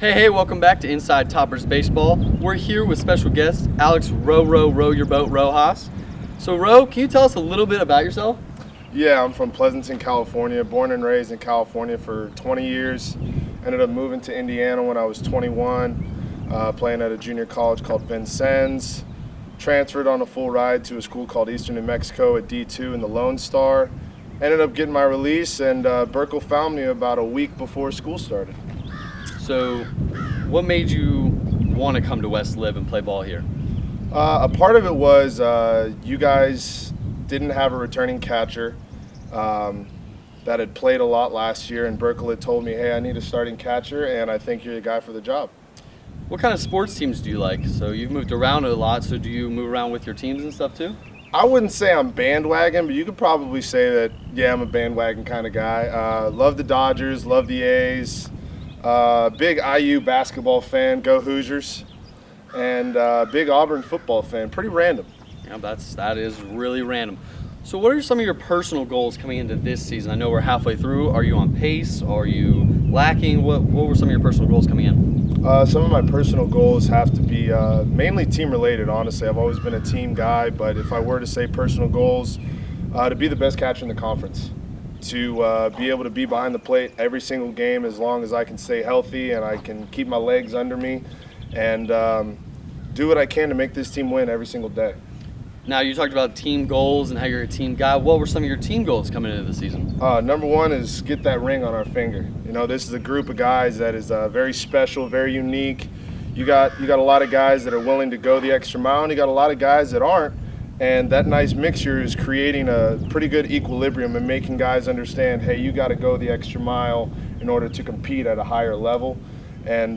Hey, welcome back to Inside Toppers Baseball. We're here with special guest Alex Row Your Boat Rojas. So Ro, can you tell us a little bit about yourself? Yeah, I'm from Pleasanton, California, born and raised in California for 20 years. Ended up moving to Indiana when I was 21, playing at a junior college called Vincennes. Transferred on a full ride to a school called Eastern New Mexico at D2 in the Lone Star. Ended up getting my release, and Vocle found me about a week before school started. So what made you want to come to West Lib and play ball here? A part of it was you guys didn't have a returning catcher that had played a lot last year, and Vocle had told me, hey, I need a starting catcher, and I think you're the guy for the job. What kind of sports teams do you like? So you've moved around a lot, so do you move around with your teams and stuff too? I wouldn't say I'm bandwagon, but you could probably say that, yeah, I'm a bandwagon kind of guy. Love the Dodgers, love the A's. Big IU basketball fan, go Hoosiers, and big Auburn football fan. Pretty random. Yeah, that is really random. So what are some of your personal goals coming into this season? I know we're halfway through. Are you on pace? Are you lacking? What were some of your personal goals coming in? Some of my personal goals have to be mainly team related, honestly. I've always been a team guy, but if I were to say personal goals, to be the best catcher in the conference. To be able to be behind the plate every single game as long as I can stay healthy and I can keep my legs under me and do what I can to make this team win every single day. Now, you talked about team goals and how you're a team guy. What were some of your team goals coming into the season? Number one is get that ring on our finger. You know, this is a group of guys that is very special, very unique. You got a lot of guys that are willing to go the extra mile, and you got a lot of guys that aren't. And that nice mixture is creating a pretty good equilibrium and making guys understand, hey, you got to go the extra mile in order to compete at a higher level. And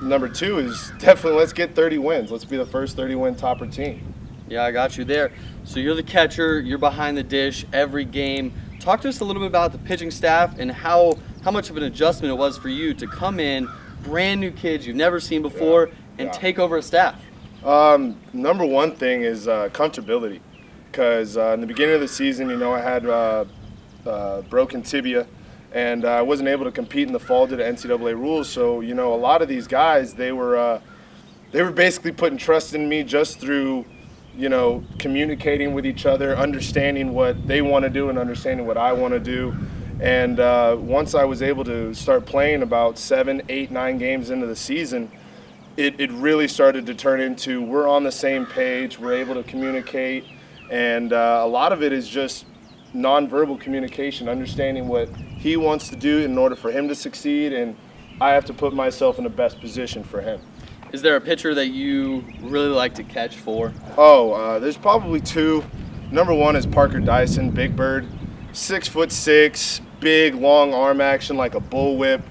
number two is definitely let's get 30 wins. Let's be the first 30-win topper team. Yeah, I got you there. So you're the catcher, you're behind the dish every game. Talk to us a little bit about the pitching staff and how much of an adjustment it was for you to come in, brand new kids you've never seen before, and take over a staff. Number one thing is comfortability, because in the beginning of the season, you know, I had broken tibia, and I wasn't able to compete in the fall due to NCAA rules. So, you know, a lot of these guys, they were basically putting trust in me just through, you know, communicating with each other, understanding what they want to do and understanding what I want to do. And once I was able to start playing about 7, 8, 9 games into the season, it really started to turn into we're on the same page, we're able to communicate, and a lot of it is just nonverbal communication, understanding what he wants to do in order for him to succeed, and I have to put myself in the best position for him. Is there a pitcher that you really like to catch for? There's probably two. Number one is Parker Dyson, Big Bird, 6'6", big, long arm action like a bullwhip.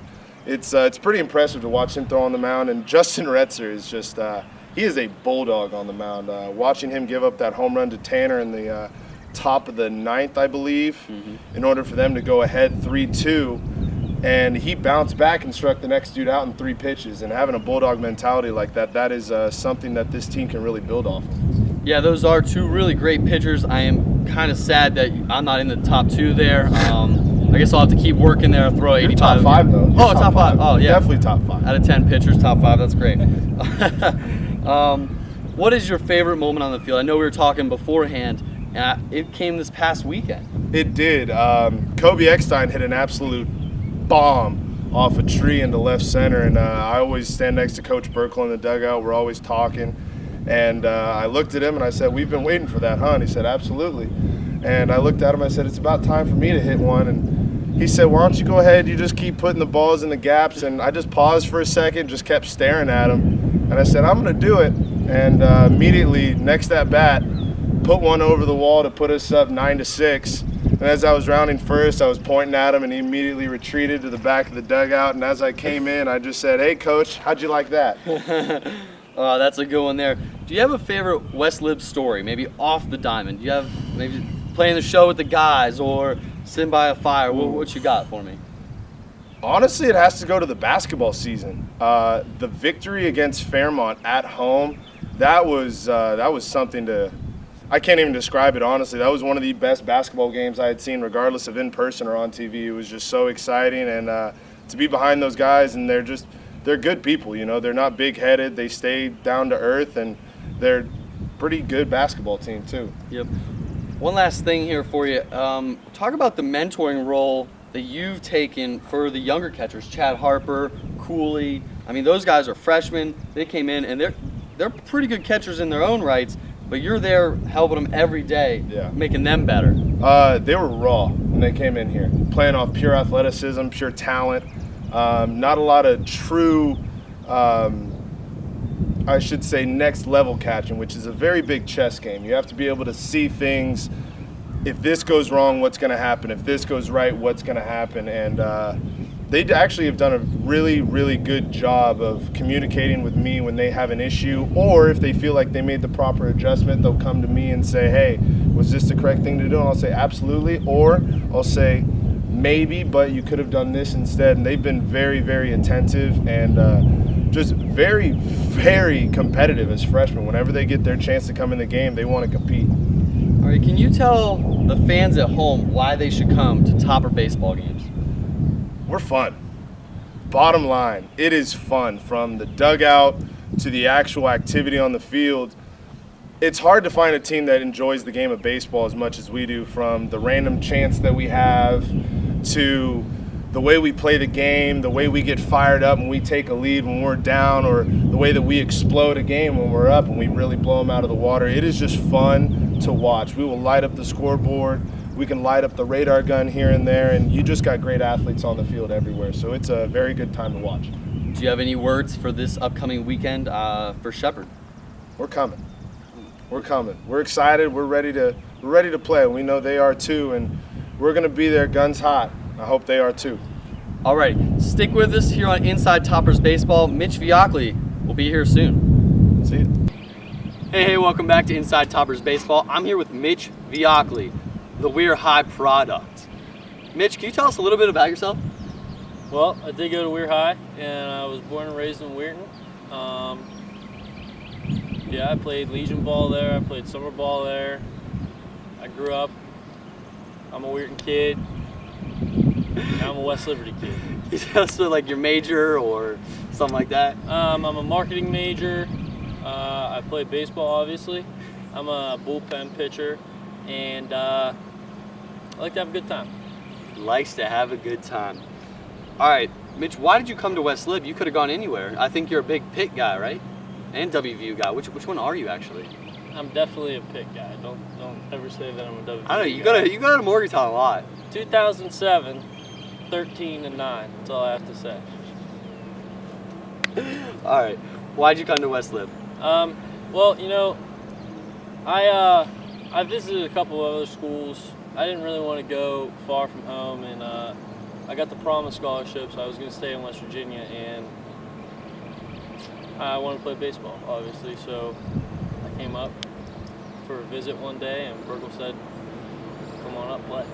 It's pretty impressive to watch him throw on the mound, and Justin Retzer is just he is a bulldog on the mound. Watching him give up that home run to Tanner in the top of the 9th, I believe, in order for them to go ahead 3-2, and he bounced back and struck the next dude out in 3 pitches. And having a bulldog mentality like that is something that this team can really build off of. Yeah, those are two really great pitchers. I am kind of sad that I'm not in the top 2 there. I guess I'll have to keep working there. Throw 85. You're top 5 though. Oh, top 5. Oh, yeah. Definitely top 5. Out of 10 pitchers, top 5. That's great. What is your favorite moment on the field? I know we were talking beforehand. It came this past weekend. It did. Kobe Eckstein hit an absolute bomb off a tree into left center, and I always stand next to Coach Vocle in the dugout. We're always talking, and I looked at him and I said, "We've been waiting for that, huh?" And he said, "Absolutely." And I looked at him, I said, "It's about time for me to hit one." And he said, "Why don't you go ahead, you just keep putting the balls in the gaps." And I just paused for a second, just kept staring at him. And I said, "I'm gonna do it." And immediately, next at bat, put one over the wall to put us up 9-6. And as I was rounding first, I was pointing at him, and he immediately retreated to the back of the dugout. And as I came in, I just said, "Hey, Coach, how'd you like that?" That's a good one there. Do you have a favorite West Lib story, maybe off the diamond? Do you have maybe playing the show with the guys or sitting by a fire? What you got for me? Honestly, it has to go to the basketball season. The victory against Fairmont at home, that was something to – I can't even describe it, honestly. That was one of the best basketball games I had seen, regardless of in person or on TV. It was just so exciting, and to be behind those guys, and they're just they're good people. You know, they're not big-headed. They stay down to earth, and they're pretty good basketball team too. Yep. One last thing here for you. Talk about the mentoring role that you've taken for the younger catchers, Chad Harper, Cooley. I mean, those guys are freshmen. They came in, and they're pretty good catchers in their own rights, but you're there helping them every day, making them better. They were raw when they came in here, playing off pure athleticism, pure talent. Not a lot of true, I should say, next level catching, which is a very big chess game. You have to be able to see things. If this goes wrong, what's going to happen? If this goes right, what's going to happen? And they actually have done a really, really good job of communicating with me when they have an issue, or if they feel like they made the proper adjustment, they'll come to me and say, hey, was this the correct thing to do? And I'll say, absolutely. Or I'll say, maybe, but you could have done this instead. And they've been very, very attentive and just very, very competitive as freshmen. Whenever they get their chance to come in the game, they want to compete. All right, can you tell the fans at home why they should come to Topper baseball games? We're fun. Bottom line, it is fun. From the dugout to the actual activity on the field, it's hard to find a team that enjoys the game of baseball as much as we do, from the random chants that we have to the way we play the game, the way we get fired up when we take a lead when we're down, or the way that we explode a game when we're up and we really blow them out of the water. It is just fun to watch. We will light up the scoreboard. We can light up the radar gun here and there, and you just got great athletes on the field everywhere. So it's a very good time to watch. Do you have any words for this upcoming weekend for Shepherd? We're coming. We're coming. We're excited. We're ready to play. We know they are too, and we're going to be there guns hot. I hope they are too. All right, stick with us here on Inside Toppers Baseball. Mitch Viakley will be here soon. See you. Hey, welcome back to Inside Toppers Baseball. I'm here with Mitch Viakley, the Weir High product. Mitch, can you tell us a little bit about yourself? Well, I did go to Weir High, and I was born and raised in Weirton. I played Legion ball there. I played summer ball there. I grew up. I'm a Weirton kid. Now I'm a West Liberty kid. Can you tell us like your major or something like that? I'm a marketing major. I play baseball, obviously. I'm a bullpen pitcher, and I like to have a good time. Likes to have a good time. All right, Mitch, why did you come to West Lib? You could have gone anywhere. I think you're a big Pitt guy, right? And WVU guy. Which one are you actually? I'm definitely a Pitt guy. Don't ever say that I'm a WVU I know you guy. go to Morgantown a lot. 2007, 13-9. That's all I have to say. All right, why'd you come to West Lib? Well, you know, I visited a couple of other schools. I didn't really want to go far from home, and I got the Promise Scholarship, so I was going to stay in West Virginia, and I wanted to play baseball, obviously, so I came up for a visit one day, and Virgil said, come on up, play.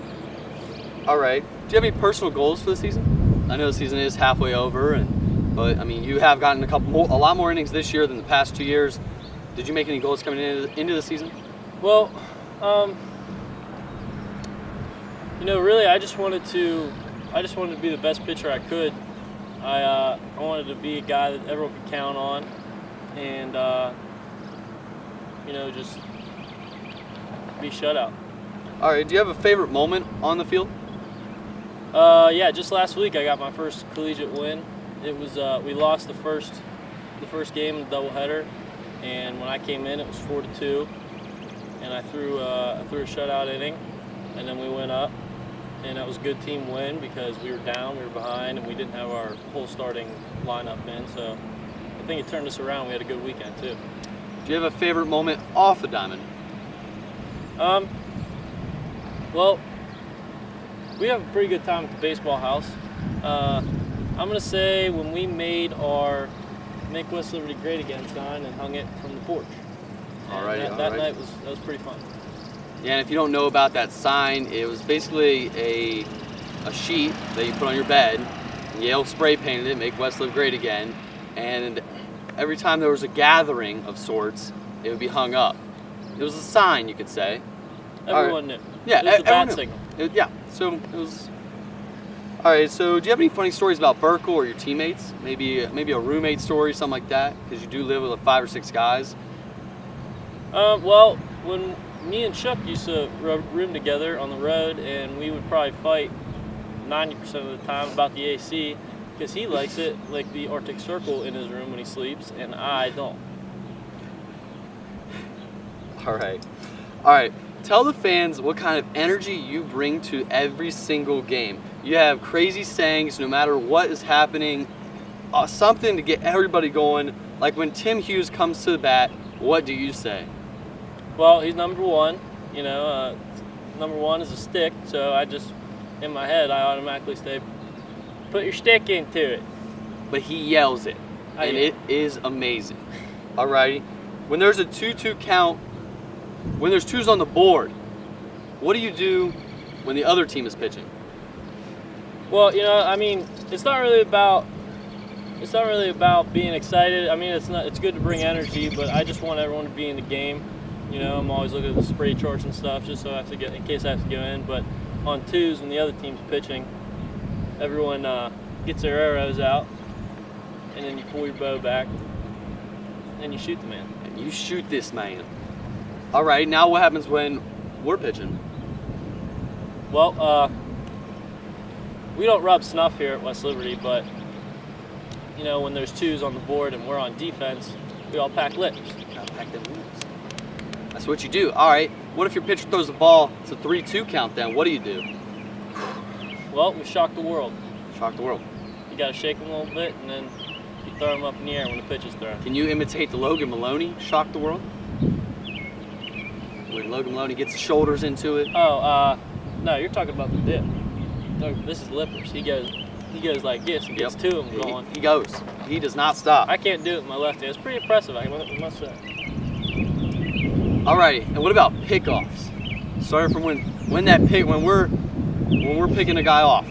All right, do you have any personal goals for the season? I know the season is halfway over, but I mean, you have gotten a lot more innings this year than the past 2 years. Did you make any goals coming into the season? Well, you know, really, I just wanted to be the best pitcher I could. I wanted to be a guy that everyone could count on, and you know, just be shutout. All right, do you have a favorite moment on the field? Yeah, just last week I got my first collegiate win. It was we lost the first game in the doubleheader, and when I came in, it was 4-2, and I threw a shutout inning, and then we went up. And that was a good team win because we were down, we were behind, and we didn't have our whole starting lineup in. So I think it turned us around. We had a good weekend too. Do you have a favorite moment off the diamond? Well, we have a pretty good time at the baseball house. I'm gonna say when we made our "Make West Liberty Great Again" sign and hung it from the porch. All right. That night was pretty fun. Yeah, and if you don't know about that sign, it was basically a sheet that you put on your bed. Yale spray painted it, "Make West Lib Great Again," and every time there was a gathering of sorts, it would be hung up. It was a sign, you could say. Everyone knew. Yeah, it was a everyone bat knew. signal. So it was. All right, so do you have any funny stories about Vocle or your teammates? Maybe a roommate story, something like that, because you do live with like 5 or 6 guys. Well, when me and Chuck used to room together on the road, and we would probably fight 90% of the time about the AC, because he likes it like the Arctic Circle in his room when he sleeps, and I don't. All right. Tell the fans what kind of energy you bring to every single game. You have crazy sayings no matter what is happening, something to get everybody going. Like when Tim Hughes comes to the bat, what do you say? Well, he's number one. You know, number one is a stick, so I just, in my head, I automatically say, put your stick into it. But he yells it, and it is amazing. Alrighty. When there's a 2-2 count, when there's 2s on the board, what do you do when the other team is pitching? Well, you know, I mean, it's not really about being excited. I mean, it's good to bring energy, but I just want everyone to be in the game. You know, I'm always looking at the spray charts and stuff just so in case I have to go in. But on 2s, when the other team's pitching, everyone gets their arrows out, and then you pull your bow back, and you shoot the man. And you shoot this man. All right, now what happens when we're pitching? Well, we don't rub snuff here at West Liberty, but you know, when there's 2s on the board and we're on defense, we all pack lips. Gotta pack them lips. That's what you do. All right, what if your pitcher throws the ball? It's a 3-2 count then. What do you do? Well, we shock the world. Shock the world. You gotta shake them a little bit, and then you throw them up in the air when the pitch is thrown. Can you imitate the Logan Maloney shock the world? When Logan Maloney gets his shoulders into it. Oh, no, you're talking about the dip. This is Lippers. He goes like this and gets to him going. He goes. He does not stop. I can't do it with my left hand. It's pretty impressive, I must say. Alrighty, and what about pickoffs? Starting from when we're picking a guy off,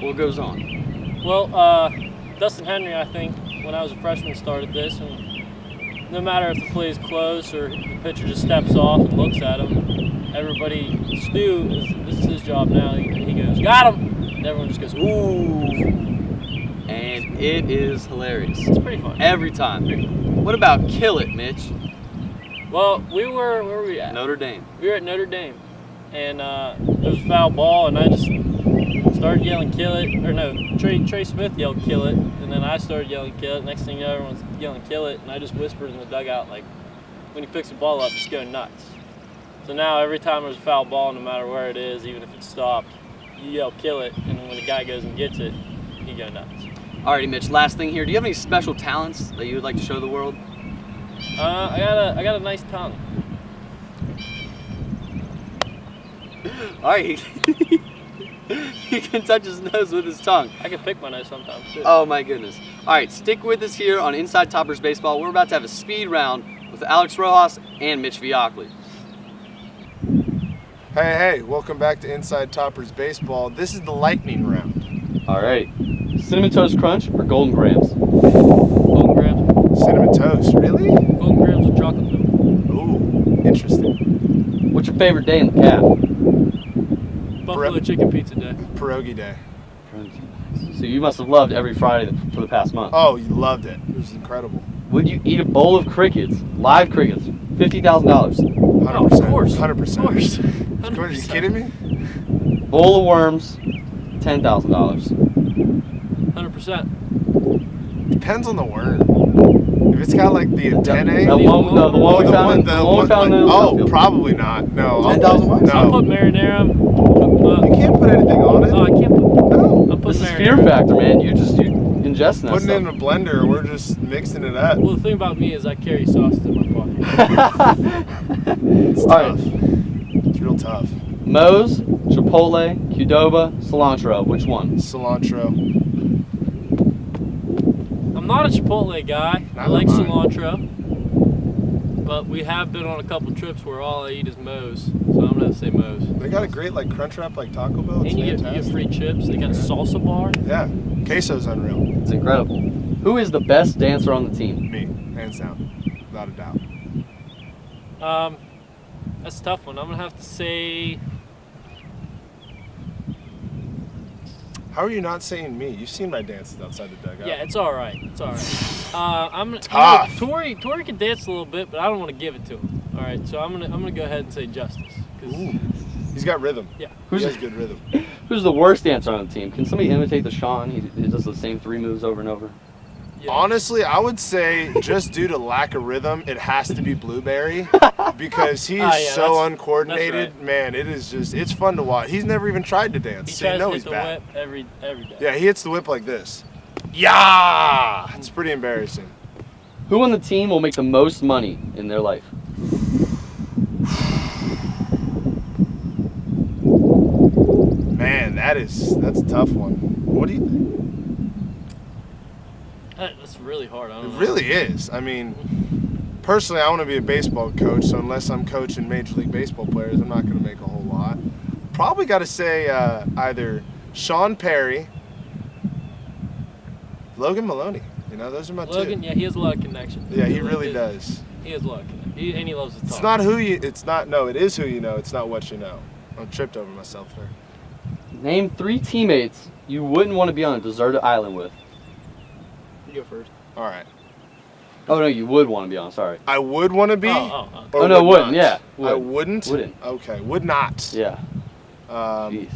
what goes on? Well, Dustin Henry, I think, when I was a freshman, started this, and no matter if the play is close or the pitcher just steps off and looks at him, everybody, this is his job now. He goes, got him, and everyone just goes, ooh, and it is hilarious. It's pretty fun every time. What about kill it, Mitch? Well, where were we at? Notre Dame. We were at Notre Dame, and there was a foul ball, and I just started yelling kill it, or no, Trey Smith yelled kill it, and then I started yelling kill it. Next thing you know, everyone's yelling kill it, and I just whispered in the dugout, like, when he picks the ball up, just go nuts. So now every time there's a foul ball, no matter where it is, even if it's stopped, you yell kill it, and then when the guy goes and gets it, you go nuts. Alrighty, Mitch, last thing here. Do you have any special talents that you would like to show the world? I got a nice tongue. All right. He can touch his nose with his tongue. I can pick my nose sometimes too. Oh my goodness. All right, stick with us here on Inside Toppers Baseball. We're about to have a speed round with Alex Rojas and Mitch Vocle. Hey, welcome back to Inside Toppers Baseball. This is the lightning round. All right. Cinnamon Toast Crunch or Golden Grams? Golden Grams. Cinnamon toast, really? Golden Grams with chocolate milk. Ooh, interesting. What's your favorite day in the cab? Buffalo chicken pizza day. Pierogi day. So you must have loved every Friday for the past month. Oh, you loved it. It was incredible. Would you eat a bowl of crickets, live crickets, $50,000? 100%. Oh, of course. 100%. Of course. 100%. Are you kidding me? Bowl of worms, $10,000. 100%. Depends on the worm. If it's got like the antennae. The one we found. Oh, probably not. No. $10,000? No. I'll put marinara. You can't put anything on it. Oh, I can't put. No. I'll put This is marinara. fear factor, man. You ingesting that Putting it in stuff. a blender, we're just mixing it up. Well, the thing about me is I carry sauces in my pocket. It's All tough. right. It's real tough. Moe's, Chipotle, Qdoba, cilantro. Which one? Cilantro. I'm not a Chipotle guy. I Neither like am I. cilantro. But we have been on a couple trips where all I eat is Moe's. So I'm going to have to say Moe's. They got a great like crunch wrap like Taco Bell. It's And you get fantastic. free chips. They got a salsa bar. Yeah. Queso's unreal. It's incredible. Who is the best dancer on the team? Me, hands down. Without a doubt. That's a tough one. I'm going to have to say How are you not saying me? You've seen my dances outside the dugout. Yeah, it's all right. It's all right. Tough. Tori can dance a little bit, but I don't want to give it to him. All right, so I'm gonna go ahead and say Justice. 'Cause, He's got rhythm. yeah. He has good rhythm. Who's the worst dancer on the team? Can somebody imitate the Sean? He does the same 3 moves over and over. Yeah. Honestly, I would say just due to lack of rhythm, it has to be Blueberry because he's so uncoordinated. right. Man, it's fun to watch. He's never even tried to dance. He So you tries know to he's hit the bad. whip every day. Yeah, he hits the whip like this. Yeah! It's pretty embarrassing. Who on the team will make the most money in their life? Man, that's a tough one. What do you think? That's really hard. I don't It know. really is. I mean, personally, I want to be a baseball coach, so unless I'm coaching Major League Baseball players, I'm not going to make a whole lot. Probably got to say either Sean Perry, Logan Maloney. You know, those are my Logan, two. yeah, he has a lot of connections. Yeah, he really does. He has a lot of connections. And he loves to talk. It's not who you. It's not. No, it is who you know. It's not what you know. I tripped over myself there. Name 3 teammates you wouldn't want to be on a deserted island with. You go first. All right. Oh no, you would want to be on. Sorry. I would want to be. Oh. or Oh, no, would wouldn't, not? yeah, I would. wouldn't. Wouldn't. Okay, would not. Yeah. Um, Jeez.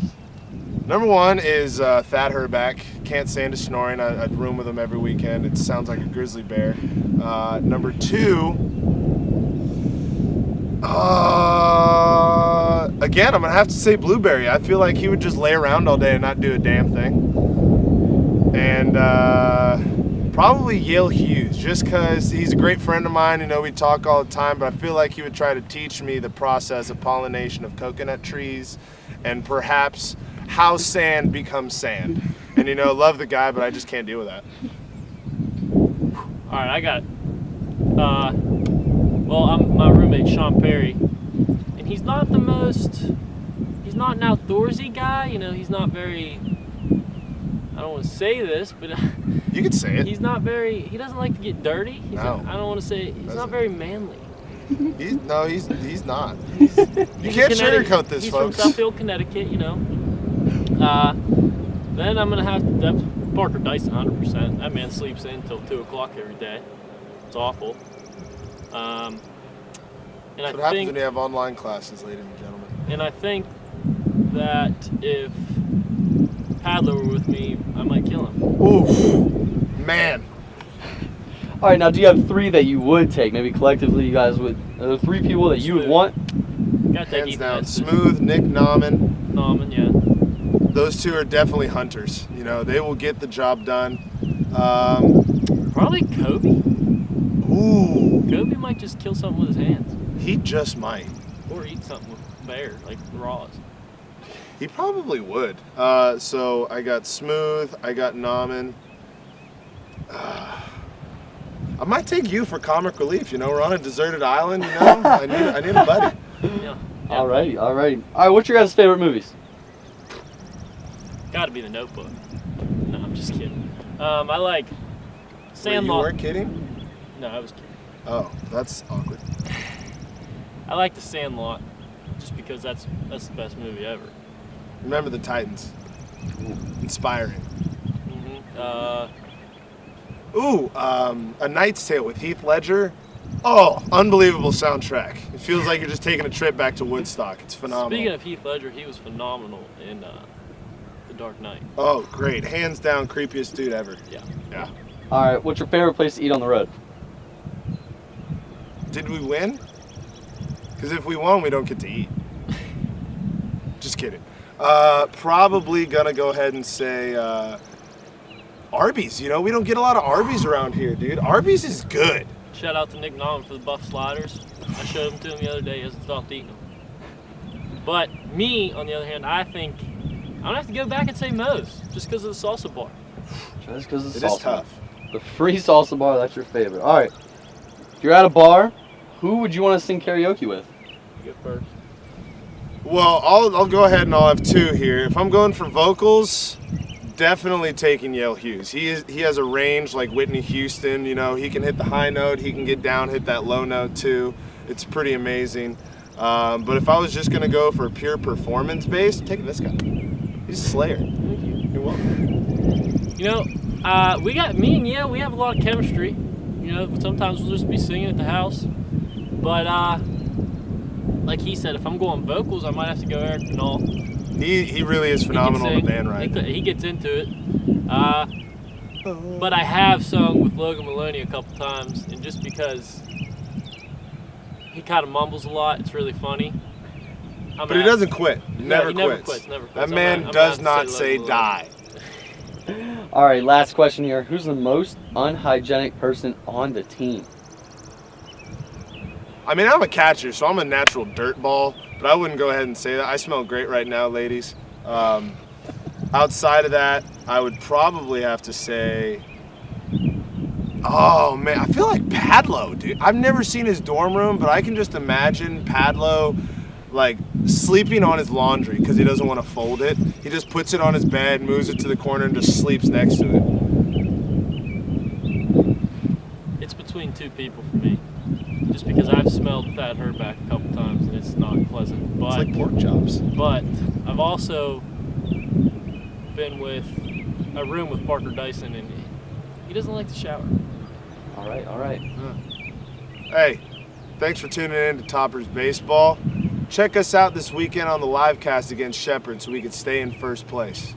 Number 1 is Thad Herbeck. Can't stand his snoring. I'd room with him every weekend. It sounds like a grizzly bear. Number 2, again, I'm going to have to say Blueberry. I feel like he would just lay around all day and not do a damn thing. And probably Yale Hughes, just because he's a great friend of mine. You know, we talk all the time, but I feel like he would try to teach me the process of pollination of coconut trees and perhaps how sand becomes sand. And, you know, love the guy, but I just can't deal with that. All right, I got it. Well, I'm my roommate, Sean Perry, and he's not an outdoorsy guy. You know, he's not very, I don't want to say this, but You could say it. he doesn't like to get dirty. No. I don't want to say, he's not very manly. He's not. You He's can't in sugarcoat this, he's folks. from Suffield, Connecticut, you know. Then I'm going to have to, that's Parker Dyson, 100%. That man sleeps in until 2 o'clock every day. It's awful. And That's what happens when you have online classes, ladies and gentlemen. And I think that if Padler were with me, I might kill him. Oof. Man. All right, now do you have 3 that you would take? Maybe collectively, you guys would. Are there 3 people that you would want? Gotta take Hands Ethan down. Estes. Smooth, Nick Nauman. Nauman, yeah. Those 2 are definitely hunters. You know, they will get the job done. Probably Kobe. Ooh. Kobe might just kill something with his hands. He just might. Or eat something with bear, like Rojas. He probably would. So I got Smooth. I got Nauman. I might take you for comic relief. You know, we're on a deserted island. You know, I need a buddy. Yeah. Alrighty. All right, what's your guys' favorite movies? Gotta be The Notebook. No, I'm just kidding. I like Wait, you Sandlot. weren't kidding? No, I was kidding. Oh, that's awkward. I like The Sandlot, just because that's the best movie ever. Remember the Titans. Inspiring. Ooh, A Knight's Tale with Heath Ledger. Oh, unbelievable soundtrack. It feels like you're just taking a trip back to Woodstock. It's phenomenal. Speaking of Heath Ledger, he was phenomenal in The Dark Knight. Oh, great. Hands down, creepiest dude ever. Yeah. Yeah. All right, what's your favorite place to eat on the road? Did we win? Because if we won, we don't get to eat. Just kidding. Probably gonna go ahead and say Arby's. You know, we don't get a lot of Arby's around here, dude. Arby's is good. Shout out to Nick Nauman for the buff sliders. I showed them to him the other day. He hasn't stopped eating them. But me, on the other hand, I think I'm gonna have to go back and say Moe's, just because of the salsa bar. Just because It it's is tough. The free salsa bar, that's your favorite. All right, if you're at a bar, who would you want to sing karaoke with? You go first. Well, I'll go ahead and I'll have 2 here. If I'm going for vocals, definitely taking Yale Hughes. He has a range like Whitney Houston. You know, he can hit the high note, he can get down, hit that low note too. It's pretty amazing. But if I was just gonna go for pure performance based, I'm taking this guy. He's a slayer. Thank you. You're welcome. You know, we have a lot of chemistry. You know, sometimes we'll just be singing at the house. But like he said, if I'm going vocals, I might have to go Eric Pinal. He really is phenomenal in the band, right? He gets into it. But I have sung with Logan Maloney a couple times, and just because he kind of mumbles a lot, it's really funny. But he doesn't quit. He never quits. That man does not say die. All right, last question here. Who's the most unhygienic person on the team? I mean, I'm a catcher, so I'm a natural dirt ball, but I wouldn't go ahead and say that. I smell great right now, ladies. Outside of that, I would probably have to say, oh man, I feel like Padlo, dude. I've never seen his dorm room, but I can just imagine Padlo like sleeping on his laundry because he doesn't want to fold it. He just puts it on his bed, moves it to the corner, and just sleeps next to it. It's between two people for me. Just because I've smelled Thad Herback a couple times and it's not pleasant. But, It's like pork chops. But I've also been with a room with Parker Dyson, and he doesn't like to shower. All right. Hey, thanks for tuning in to Toppers Baseball. Check us out this weekend on the live cast against Shepherd so we can stay in first place.